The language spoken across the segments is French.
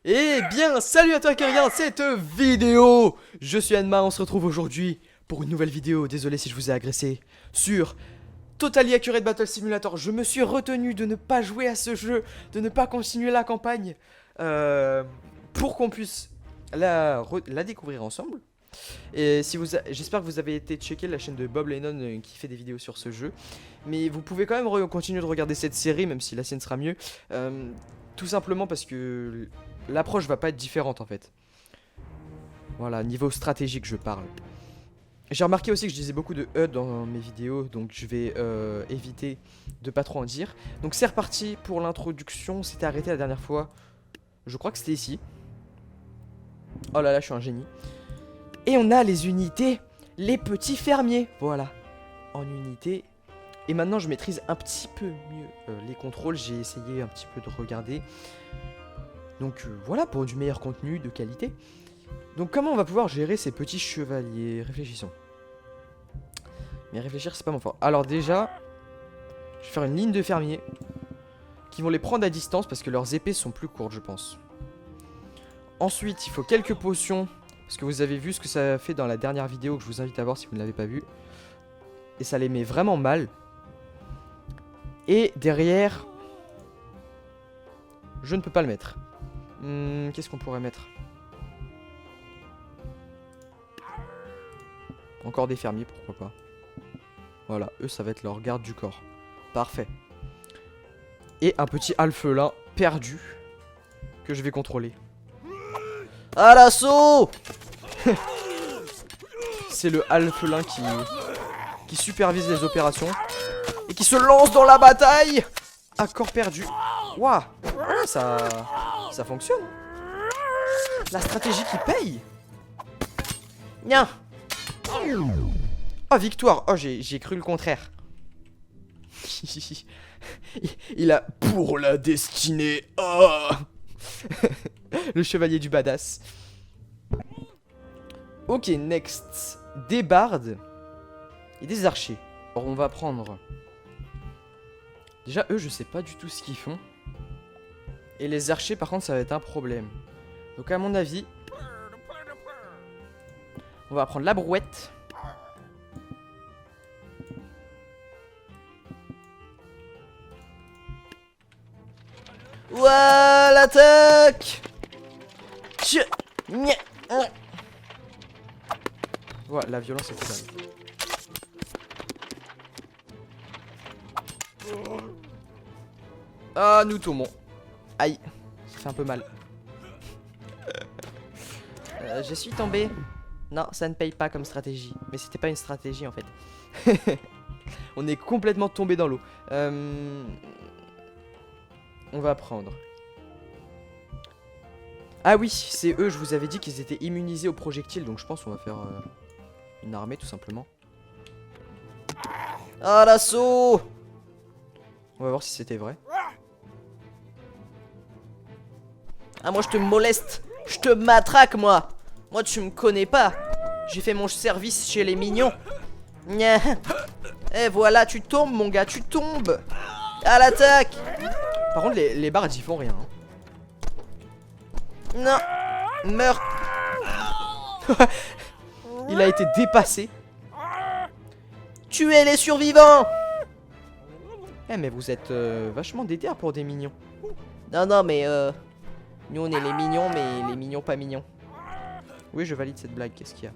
Eh bien, salut à toi qui regarde cette vidéo. Je suis Anma, on se retrouve aujourd'hui pour une nouvelle vidéo. Désolé si je vous ai agressé sur Totally Accurate Battle Simulator. Je me suis retenu de ne pas jouer à ce jeu, de ne pas continuer la campagne, pour qu'on puisse la découvrir ensemble. Et si j'espère que vous avez été checker la chaîne de Bob Lennon qui fait des vidéos sur ce jeu. Mais vous pouvez quand même continuer de regarder cette série, même si la sienne sera mieux. Tout simplement parce que l'approche va pas être différente en fait. Voilà, niveau stratégique je parle. J'ai remarqué aussi que je disais beaucoup de E dans mes vidéos, donc je vais éviter de pas trop en dire. Donc c'est reparti pour l'introduction, c'était arrêté la dernière fois. Je crois que c'était ici. Oh là là, je suis un génie. Et on a les unités, les petits fermiers, voilà, en unité. Et maintenant je maîtrise un petit peu mieux les contrôles, j'ai essayé un petit peu de regarder. Donc voilà, pour du meilleur contenu, de qualité. Donc comment on va pouvoir gérer ces petits chevaliers? Réfléchissons. Mais réfléchir c'est pas mon fort. Alors déjà, je vais faire une ligne de fermiers qui vont les prendre à distance parce que leurs épées sont plus courtes je pense. Ensuite il faut quelques potions, parce que vous avez vu ce que ça a fait dans la dernière vidéo que je vous invite à voir si vous ne l'avez pas vu. Et ça les met vraiment mal. Et derrière, je ne peux pas le mettre. Qu'est-ce qu'on pourrait mettre? Encore des fermiers, pourquoi pas. Voilà, eux ça va être leur garde du corps. Parfait. Et un petit alphelin perdu que je vais contrôler. À l'assaut! C'est le alphelin qui supervise les opérations et qui se lance dans la bataille à corps perdu. Waouh, ça fonctionne. La stratégie qui paye. Nya. Oh, victoire. Oh, j'ai cru le contraire. Il a pour la destinée. Oh. Le chevalier du badass. Ok, next. Des bardes et des archers. Alors on va prendre. Déjà eux je sais pas du tout ce qu'ils font. Et les archers par contre ça va être un problème. Donc à mon avis, on va prendre la brouette. Ouah, l'attaque. Voilà, la violence est totale. Ah, nous tombons. Aïe, ça fait un peu mal. Je suis tombé. Non, ça ne paye pas comme stratégie. Mais c'était pas une stratégie en fait. On est complètement tombé dans l'eau. On va prendre. Ah oui, c'est eux, je vous avais dit qu'ils étaient immunisés aux projectiles. Donc je pense qu'on va faire une armée tout simplement. Ah, l'assaut! On va voir si c'était vrai. Ah, moi je te moleste. Je te matraque moi. Moi tu me connais pas. J'ai fait mon service chez les mignons. Nya. Et voilà, tu tombes mon gars, tu tombes. À l'attaque. Par contre les bardes ils font rien hein. Non. Meurs. Il a été dépassé. Tuez les survivants. Eh mais vous êtes vachement déter pour des mignons. Non non mais nous on est les mignons mais les mignons pas mignons. Oui je valide cette blague, qu'est-ce qu'il y a?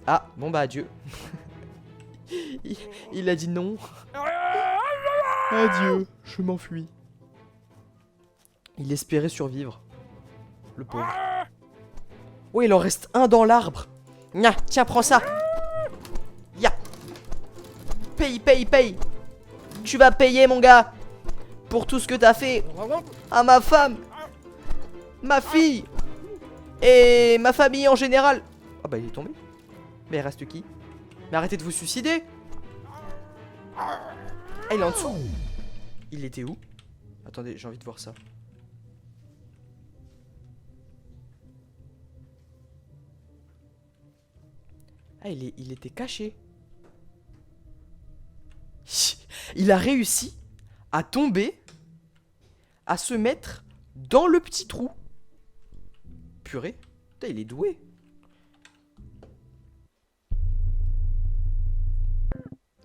Ah bon bah adieu. il a dit non. Adieu, je m'enfuis. Il espérait survivre. Le pauvre. Oh il en reste un dans l'arbre. Tiens prends ça. Ya. Paye. Tu vas payer mon gars. Pour tout ce que t'as fait à ma femme, ma fille et ma famille en général. Ah bah il est tombé. Mais il reste qui? Mais arrêtez de vous suicider. Ah il est en dessous. Il était où? Attendez j'ai envie de voir ça. Ah il était caché. Il a réussi à tomber, à se mettre dans le petit trou. purée. Putain, il est doué.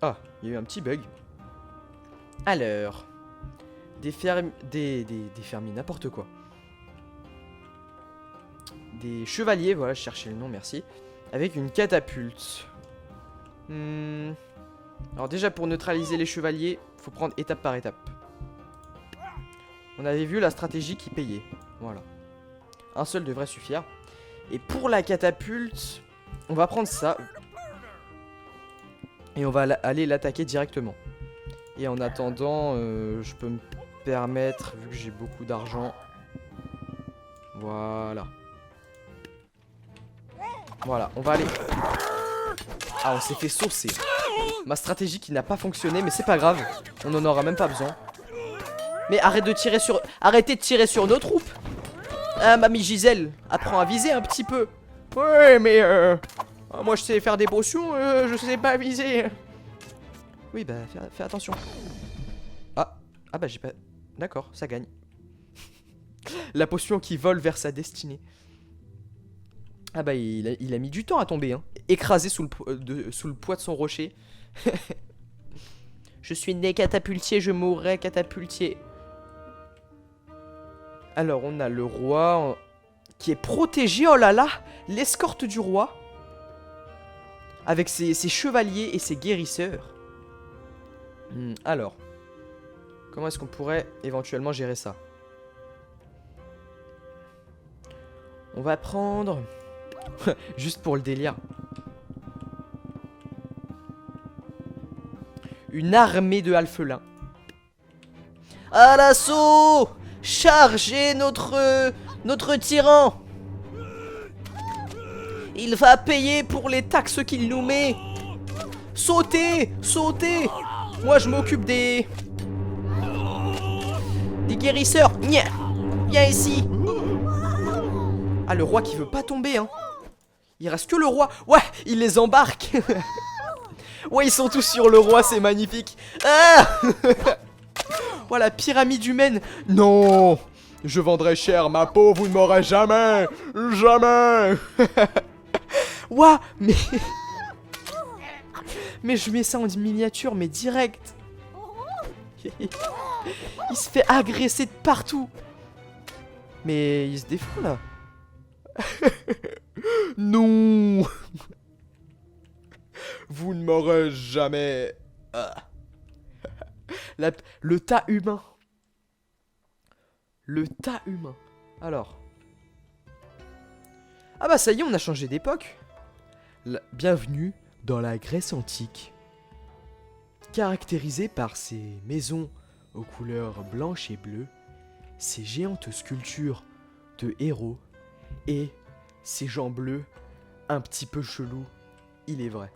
Ah, il y a eu un petit bug. Alors, des fermiers, n'importe quoi. Des chevaliers, voilà, je cherchais le nom, merci. Avec une catapulte. Alors déjà, pour neutraliser les chevaliers, faut prendre étape par étape. On avait vu la stratégie qui payait. Voilà. Un seul devrait suffire. Et pour la catapulte, on va prendre ça. Et on va aller l'attaquer directement. Et en attendant, je peux me permettre, vu que j'ai beaucoup d'argent. Voilà. Voilà, on va aller... Ah, on s'est fait saucer. Ma stratégie qui n'a pas fonctionné, mais c'est pas grave. On n'en aura même pas besoin. Mais arrête de tirer sur... Arrêtez de tirer sur nos troupes. Hein, mamie Gisèle, apprends à viser un petit peu. Ouais, mais moi je sais faire des potions, je sais pas viser. Oui, bah fais attention. Ah bah j'ai pas... D'accord, ça gagne. La potion qui vole vers sa destinée. Ah bah il a mis du temps à tomber, hein. Écrasé sous le poids de son rocher. Je suis né catapultier, je mourrai catapultier. Alors on a le roi qui est protégé, oh là là, l'escorte du roi. Avec ses chevaliers et ses guérisseurs. Alors, comment est-ce qu'on pourrait éventuellement gérer ça? On va prendre... Juste pour le délire. Une armée de alphelins. À l'assaut! Chargez notre tyran! Il va payer pour les taxes qu'il nous met! Sautez! Sautez! Moi je m'occupe des guérisseurs! Nya! Viens ici! Ah, le roi qui veut pas tomber, hein! Il reste que le roi! Ouais! Il les embarque! Ouais, ils sont tous sur le roi, c'est magnifique! Ah! Oh, la pyramide humaine! Non! Je vendrai cher ma peau, vous ne m'aurez jamais! Jamais! Ouah! Mais... Mais je mets ça en miniature, mais direct! Il se fait agresser de partout! Mais il se défend, là! Non! Vous ne m'aurez jamais... Le tas humain. Le tas humain. Alors. Ah bah ça y est, on a changé d'époque. Bienvenue dans la Grèce antique. Caractérisée par ses maisons aux couleurs blanches et bleues, ses géantes sculptures de héros et ses gens bleus un petit peu chelous, il est vrai.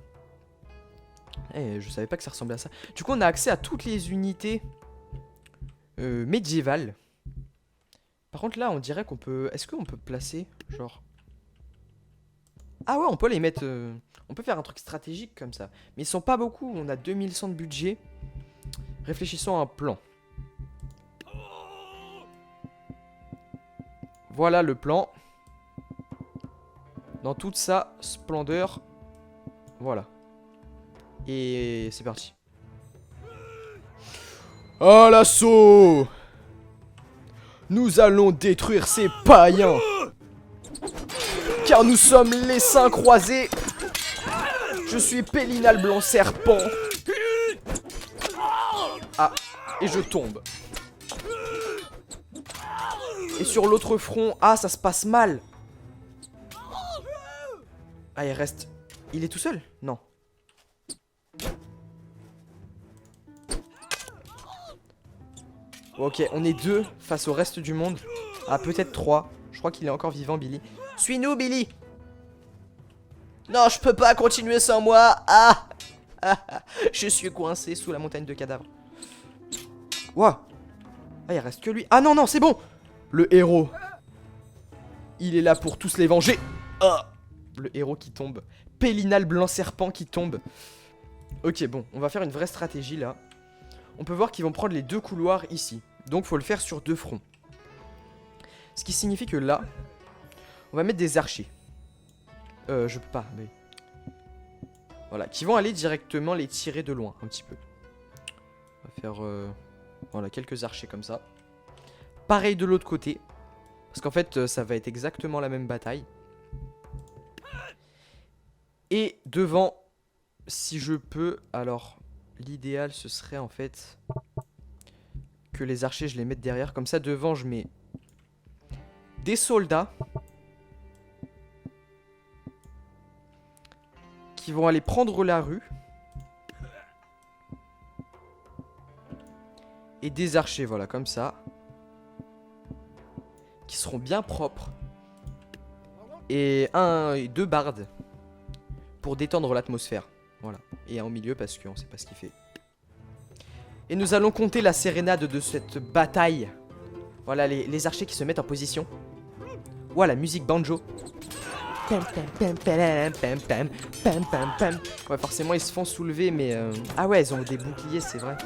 Eh, je savais pas que ça ressemblait à ça. Du coup, on a accès à toutes les unités médiévales. Par contre, là, on dirait qu'on peut... Est-ce qu'on peut placer, genre... Ah ouais, on peut les mettre... On peut faire un truc stratégique comme ça. Mais ils sont pas beaucoup, on a 2100 de budget. Réfléchissons à un plan. Voilà le plan. Dans toute sa splendeur. Voilà. Et c'est parti. À l'assaut! Nous allons détruire ces païens! Car nous sommes les saints croisés! Je suis Pélinal Blanc Serpent! Ah, et je tombe. Et sur l'autre front, ah, ça se passe mal! Ah, il reste... Il est tout seul? Non. Ok, on est 2 face au reste du monde. Ah, peut-être 3. Je crois qu'il est encore vivant, Billy. Suis-nous, Billy! Non, je peux pas continuer sans moi. Ah! Je suis coincé sous la montagne de cadavres. Ouah! Ah, il reste que lui. Ah non, non, c'est bon! Le héros. Il est là pour tous les venger. Ah! Le héros qui tombe. Pélinal Blanc Serpent qui tombe. Ok, bon, on va faire une vraie stratégie là. On peut voir qu'ils vont prendre les 2 couloirs ici. Donc faut le faire sur 2 fronts. Ce qui signifie que là, On va mettre des archers. Je peux pas, mais... Voilà, qui vont aller directement les tirer de loin, un petit peu. On va faire... Voilà, quelques archers comme ça. Pareil de l'autre côté. Parce qu'en fait, ça va être exactement la même bataille. Et devant, si je peux, alors... L'idéal, ce serait en fait... Que les archers, je les mette derrière. Comme ça, devant, je mets... Des soldats. Qui vont aller prendre la rue. Et des archers, voilà, comme ça. Qui seront bien propres. Et deux bardes. Pour détendre l'atmosphère. Voilà. Et un au milieu parce qu'on sait pas ce qu'il fait. Et nous allons compter la sérénade de cette bataille. Voilà, les archers qui se mettent en position. Voilà, musique banjo. Ouais, forcément, ils se font soulever, mais... Ah ouais, ils ont des boucliers, c'est vrai.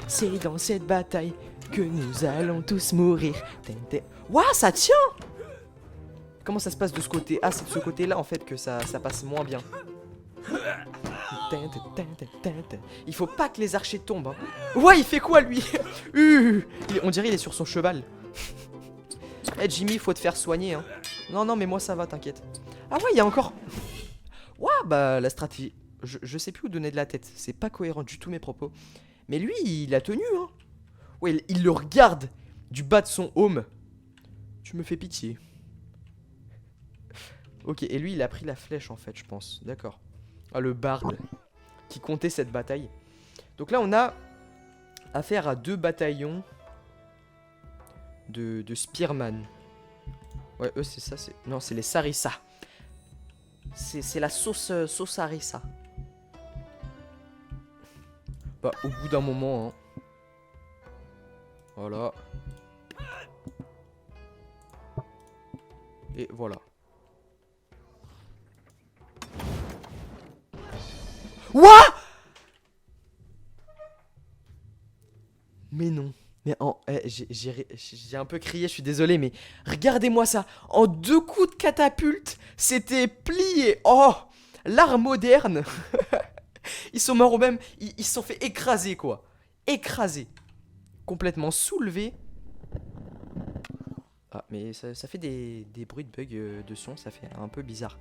C'est dans cette bataille que nous allons tous mourir. Ouah, ça tient! Comment ça se passe de ce côté? Ah, c'est de ce côté-là, en fait, que ça passe moins bien. Il faut pas que les archers tombent. Hein. Ouais, il fait quoi, lui? On dirait qu'il est sur son cheval. Eh, Jimmy, faut te faire soigner. Hein. Non, non, mais moi, ça va, t'inquiète. Ah ouais, il y a encore... Ouah, bah, la stratégie... Je sais plus où donner de la tête. C'est pas cohérent du tout, mes propos. Mais lui, il a tenu, hein. Ouais, il le regarde du bas de son home. Tu me fais pitié. Ok, et lui, il a pris la flèche, en fait, je pense. D'accord. Ah, le barde qui comptait cette bataille. Donc là, on a affaire à 2 bataillons de spearman. Ouais, eux, c'est ça. Non, c'est les sarissa. C'est la sauce harissa. Bah, au bout d'un moment, hein. Voilà. Et voilà. What? Mais non. Mais j'ai un peu crié, je suis désolé, mais regardez-moi ça. En 2 coups de catapulte, c'était plié. Oh, l'art moderne. Ils sont morts au même. Ils se sont fait écraser, quoi. Écraser. Complètement soulevé. Ah, mais ça fait des bruits de bug de son. Ça fait un peu bizarre.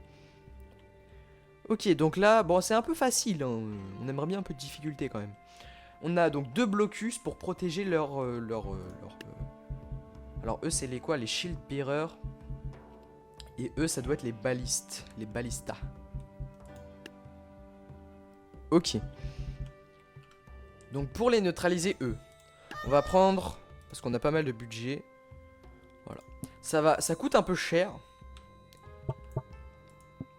Ok, donc là, bon, c'est un peu facile. Hein. On aimerait bien un peu de difficulté quand même. On a donc 2 blocus pour protéger leur... Alors eux, c'est les quoi? Les shield bearers. Et eux, ça doit être les balistes. Les balistas. Ok. Donc pour les neutraliser, eux, on va prendre... Parce qu'on a pas mal de budget. Voilà. Ça coûte un peu cher.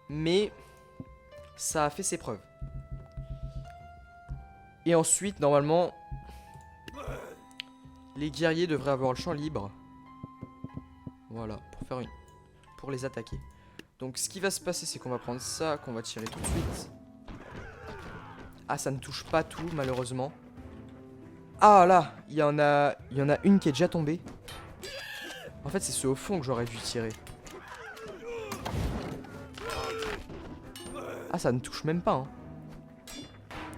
Mais... ça a fait ses preuves. Et ensuite, normalement, les guerriers devraient avoir le champ libre. Voilà, pour les attaquer. Donc ce qui va se passer, c'est qu'on va prendre ça, qu'on va tirer tout de suite. Ah, ça ne touche pas tout, malheureusement. Ah là, il y en a une qui est déjà tombée. En fait, c'est ceux au fond que j'aurais dû tirer. Ah, ça ne touche même pas, hein.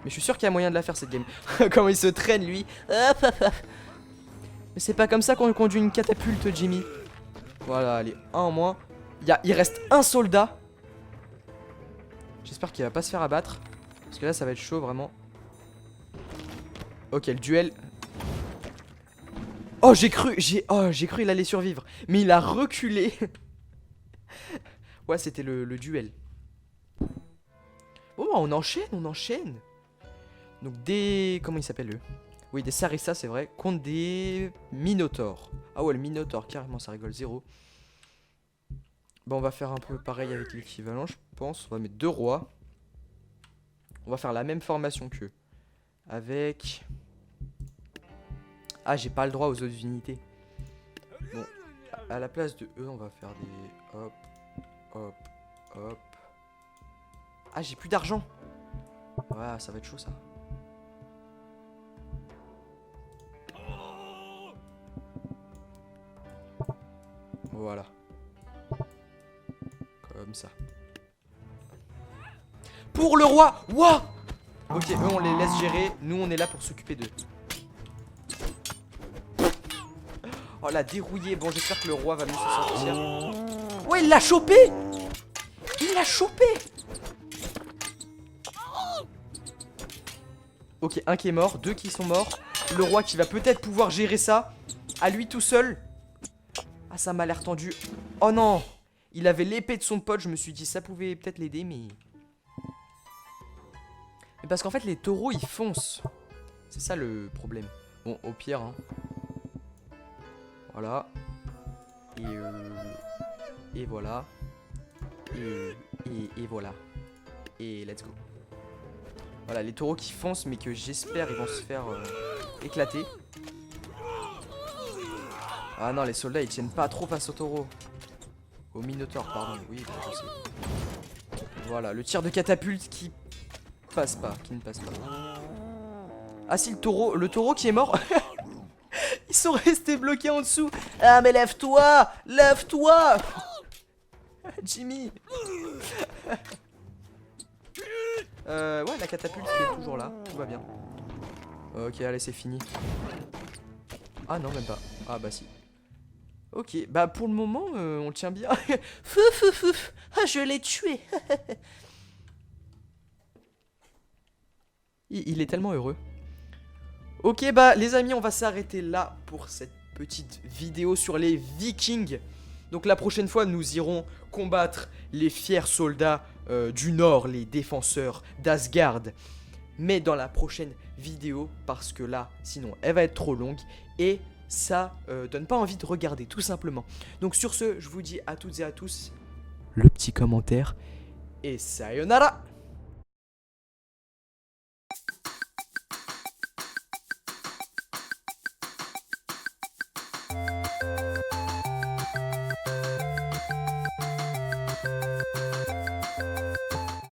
Mais je suis sûr qu'il y a moyen de la faire cette game. Comment il se traîne lui. Mais c'est pas comme ça qu'on conduit une catapulte, Jimmy. Voilà, allez, un en moins. Il reste un soldat. J'espère qu'il va pas se faire abattre. Parce que là ça va être chaud vraiment. Ok, le duel. Oh, j'ai cru il allait survivre. Mais il a reculé. Ouais, c'était le duel. Bon, on enchaîne. Donc des... Comment il s'appelle eux? Oui, des Sarissa, c'est vrai. Contre des Minotaurs. Ah ouais, le Minotaur, carrément, ça rigole, 0. Bon, on va faire un peu pareil avec l'équivalent, je pense. On va mettre 2 rois. On va faire la même formation qu'eux. Avec... Ah, j'ai pas le droit aux autres unités. Bon, à la place de eux, on va faire des... Hop, hop, hop. Ah, j'ai plus d'argent. Ouais, ça va être chaud, ça. Voilà. Comme ça. Pour le roi. Wouah. Ok, eux on les laisse gérer. Nous on est là pour s'occuper d'eux. Oh la dérouillé. Bon j'espère que le roi va mieux se sortir. Ouais il l'a chopé. Il l'a chopé. Ok, un qui est mort, deux qui sont morts. Le roi qui va peut-être pouvoir gérer ça à lui tout seul. Ah ça m'a l'air tendu. Oh non. Il avait l'épée de son pote. Je me suis dit ça pouvait peut-être l'aider mais... parce qu'en fait les taureaux ils foncent. C'est ça le problème. Bon au pire hein. Voilà. Et voilà. Et voilà. Et let's go. Voilà les taureaux qui foncent mais que j'espère ils vont se faire éclater. Ah non les soldats ils tiennent pas trop face aux taureaux. Au minotaure pardon. Oui bah, je sais. Voilà le tir de catapulte qui passe pas. Qui ne passe pas. Ah si le taureau qui est mort. Ils sont restés bloqués en dessous. Ah mais lève-toi. Lève-toi. Jimmy. Ouais la catapulte qui est toujours là. Tout va bien. Ok allez c'est fini. Ah non même pas. Ah bah si. Ok bah pour le moment on le tient bien. Fouf. Ah je l'ai tué. Il est tellement heureux. Ok bah les amis on va s'arrêter là pour cette petite vidéo sur les Vikings. Donc la prochaine fois nous irons combattre les fiers soldats du Nord, les défenseurs d'Asgard. Mais dans la prochaine vidéo parce que là sinon elle va être trop longue et ça donne pas envie de regarder tout simplement. Donc sur ce je vous dis à toutes et à tous le petit commentaire et sayonara.